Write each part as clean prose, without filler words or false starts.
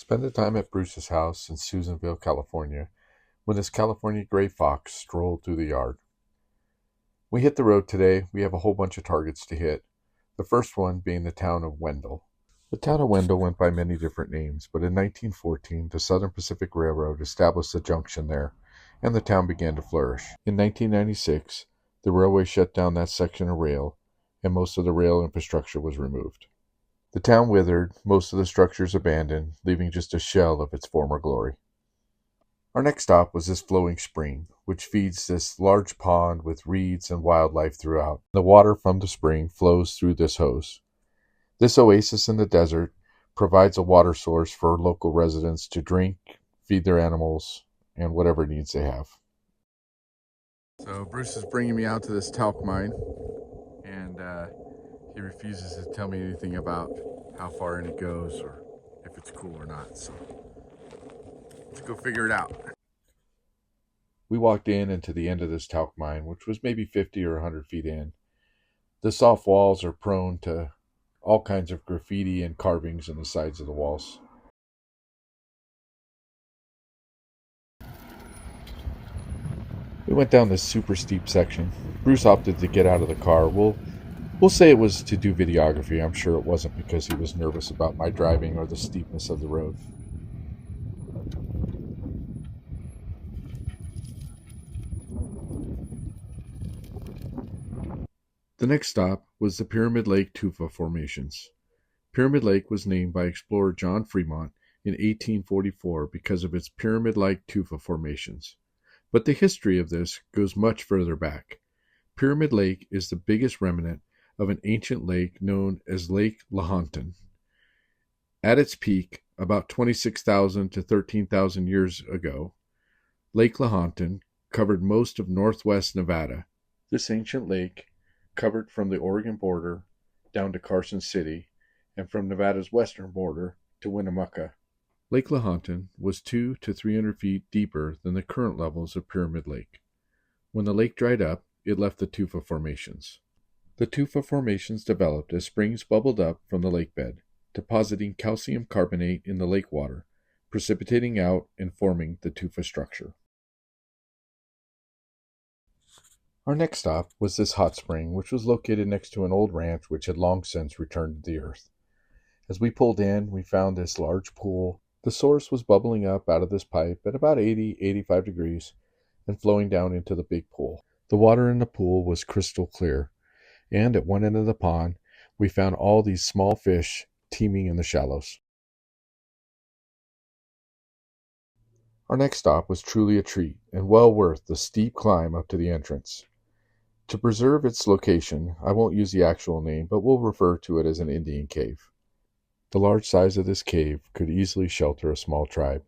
Spend the time at Bruce's house in Susanville, California, when this California gray fox strolled through the yard. We hit the road today. We have a whole bunch of targets to hit, the first one being the town of Wendell. The town of Wendell went by many different names, but in 1914 the Southern Pacific Railroad established a junction there, and the town began to flourish. In 1996, the railway shut down that section of rail, and most of the rail infrastructure was removed. The town withered, most of the structures abandoned, leaving just a shell of its former glory. Our next stop was this flowing spring, which feeds this large pond with reeds and wildlife throughout. The water from the spring flows through this hose. This oasis in the desert provides a water source for local residents to drink, feed their animals, and whatever needs they have. So Bruce is bringing me out to this talc mine, and he refuses to tell me anything about how far in it goes or if it's cool or not. So let's go figure it out. We walked into the end of this talc mine, which was maybe 50 or 100 feet in. The soft walls are prone to all kinds of graffiti and carvings on the sides of the walls. We went down this super steep section. Bruce opted to get out of the car. We'll say it was to do videography. I'm sure it wasn't because he was nervous about my driving or the steepness of the road. The next stop was the Pyrsmid Lake Tufa formations. Pyrsmid Lake was named by explorer John Fremont in 1844 because of its pyramid-like tufa formations. But the history of this goes much further back. Pyrsmid Lake is the biggest remnant of an ancient lake known as Lake Lahontan. At its peak, about 26,000 to 13,000 years ago, Lake Lahontan covered most of northwest Nevada. This ancient lake covered from the Oregon border down to Carson City and from Nevada's western border to Winnemucca. Lake Lahontan was 200 to 300 feet deeper than the current levels of Pyrsmid Lake. When the lake dried up, it left the tufa formations. The tufa formations developed as springs bubbled up from the lake bed, depositing calcium carbonate in the lake water, precipitating out and forming the tufa structure. Our next stop was this hot spring, which was located next to an old ranch which had long since returned to the earth. As we pulled in, we found this large pool. The source was bubbling up out of this pipe at about 85 degrees and flowing down into the big pool. The water in the pool was crystal clear, and at one end of the pond, we found all these small fish teeming in the shallows. Our next stop was truly a treat and well worth the steep climb up to the entrance. To preserve its location, I won't use the actual name, but we'll refer to it as an Indian cave. The large size of this cave could easily shelter a small tribe.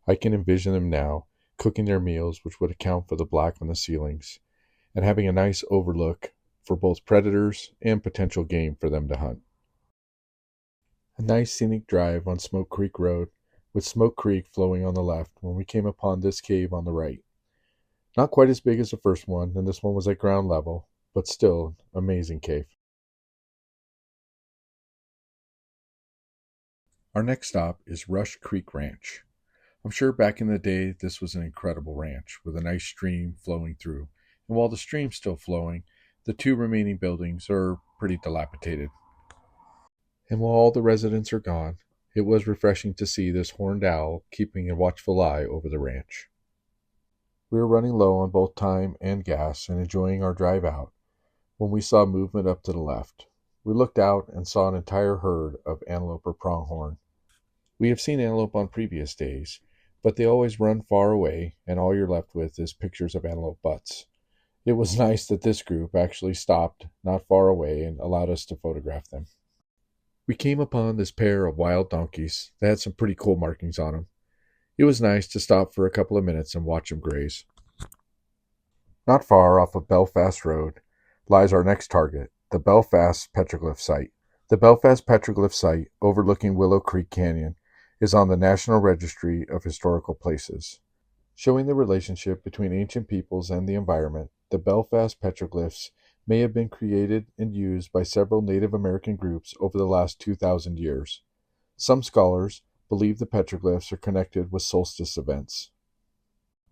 I can envision them now, cooking their meals, which would account for the black on the ceilings, and having a nice overlook for both predators and potential game for them to hunt. A nice scenic drive on Smoke Creek Road, with Smoke Creek flowing on the left when we came upon this cave on the right. Not quite as big as the first one, and this one was at ground level, but still an amazing cave. Our next stop is Rush Creek Ranch. I'm sure back in the day this was an incredible ranch with a nice stream flowing through, and while the stream's still flowing, the two remaining buildings are pretty dilapidated. And while all the residents are gone, it was refreshing to see this horned owl keeping a watchful eye over the ranch. We were running low on both time and gas and enjoying our drive out when we saw movement up to the left. We looked out and saw an entire herd of antelope or pronghorn. We have seen antelope on previous days, but they always run far away, and all you're left with is pictures of antelope butts. It was nice that this group actually stopped not far away and allowed us to photograph them. We came upon this pair of wild donkeys that had some pretty cool markings on them. It was nice to stop for a couple of minutes and watch them graze. Not far off of Belfast Road lies our next target, the Belfast Petroglyph site. The Belfast Petroglyph site, overlooking Willow Creek Canyon, is on the National Registry of Historical Places. Showing the relationship between ancient peoples and the environment, the Belfast Petroglyphs may have been created and used by several Native American groups over the last 2,000 years. Some scholars believe the petroglyphs are connected with solstice events.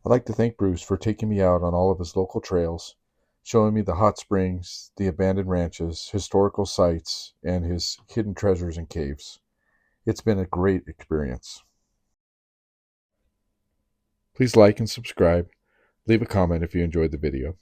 I'd like to thank Bruce for taking me out on all of his local trails, showing me the hot springs, the abandoned ranches, historical sites, and his hidden treasures and caves. It's been a great experience. Please like and subscribe. Leave a comment if you enjoyed the video.